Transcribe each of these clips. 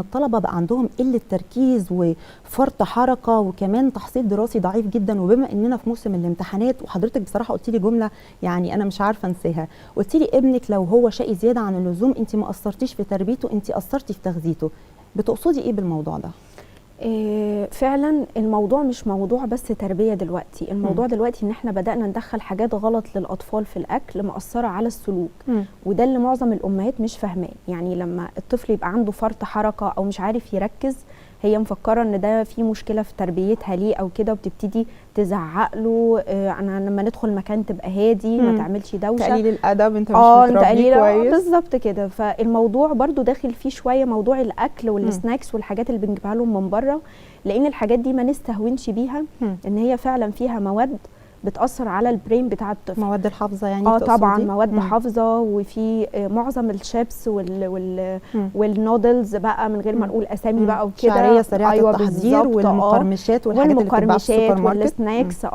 الطلبة بقى عندهم قلة تركيز وفرط حركة وكمان تحصيل دراسي ضعيف جدا، وبما اننا في موسم الامتحانات وحضرتك بصراحة قلت لي جملة يعني انا مش عارفة انساها، قلت لي ابنك لو هو شقي زيادة عن اللزوم انت ما قصرتيش في تربيته، انت قصرتي في تغذيته. بتقصدي ايه بالموضوع ده؟ فعلا الموضوع مش موضوع بس تربية دلوقتي، الموضوع دلوقتي ان احنا بدأنا ندخل حاجات غلط للأطفال في الأكل مأثرة على السلوك. وده اللي معظم الأمهات مش فاهماه. يعني لما الطفل يبقى عنده فرط حركة أو مش عارف يركز، هي مفكرة ان ده في مشكلة في تربيتها ليه او كده، وبتبتدي تزعق له. انا لما ندخل مكان تبقى هادي، ما تعملش دوشة، تقليل الأدب، انت مش متربي كويس. بالظبط كده. فالموضوع برضو داخل فيه شوية موضوع الأكل والسناكس والحاجات اللي بنجيبها لهم من بره، لأن الحاجات دي ما نستهونش بيها ان هي فعلا فيها مواد بتأثر على البرين بتاع الطفل. مواد الحافظة يعني طبعا مواد حافظة. وفي معظم الشيبس والنودلز بقى، من غير ما نقول اسامي بقى وكده، شعرية سريعة التحضير والمقرمشات والحاجات اللي بتتباع في السوبر ماركت والسناكس.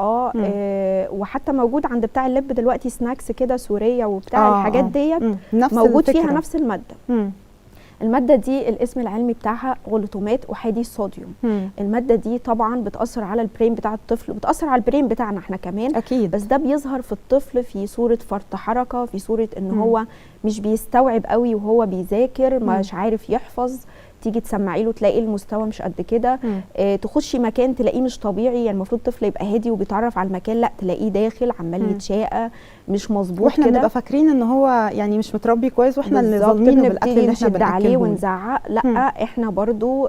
وحتى موجود عند بتاع اللب دلوقتي سناكس كده سورية وبتاع الحاجات ديت موجود فيها نفس المادة. المادة دي الاسم العلمي بتاعها غلوتومات أحادي الصوديوم. المادة دي طبعا بتأثر على البرين بتاع الطفل، بتأثر على البرين بتاعنا احنا كمان أكيد. بس ده بيظهر في الطفل في صورة فرط حركة، في صورة ان هو مش بيستوعب قوي وهو بيذاكر، مش عارف يحفظ. تيجي تسمعي له تلاقي المستوى مش قد كده. تخشي مكان تلاقيه مش طبيعي. يعني المفروض الطفل يبقى هادي وبيتعرف على المكان، لا تلاقيه داخل عمال يتشاقى مش مظبوط كده، واحنا بنبقى فاكرين ان هو يعني مش متربي كويس، واحنا اللي ظالمينه بالاكل اللي احنا بناكله عليه ونزعق. لا احنا برضو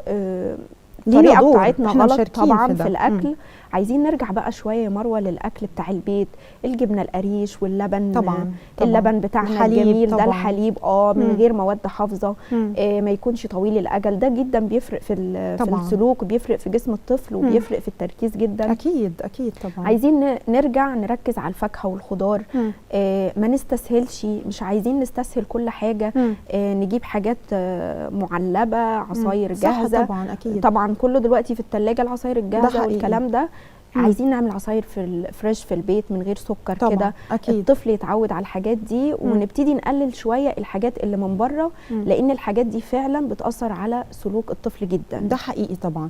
الطريقه بتاعتنا غلط طبعا في الاكل. عايزين نرجع بقى شويه يا مروه للاكل بتاع البيت، الجبنه القريش واللبن طبعا. اللبن بتاعنا الجميل ده، الحليب من غير مواد حافظه، ما يكونش طويل الاجل. ده جدا بيفرق في السلوك، وبيفرق في جسم الطفل، وبيفرق في التركيز جدا. اكيد اكيد طبعا. عايزين نرجع نركز على الفاكهه والخضار. ما نستسهلش، مش عايزين نستسهل كل حاجه. نجيب حاجات معلبه، عصاير جاهزه. طبعا اكيد. طبعا كله دلوقتي في الثلاجه العصاير الجاهزه والكلام ده. عايزين نعمل عصاير فريش في البيت من غير سكر كده. الطفل يتعود على الحاجات دي، ونبتدي نقلل شويه الحاجات اللي من بره، لان الحاجات دي فعلا بتاثر على سلوك الطفل جدا. ده حقيقي طبعا.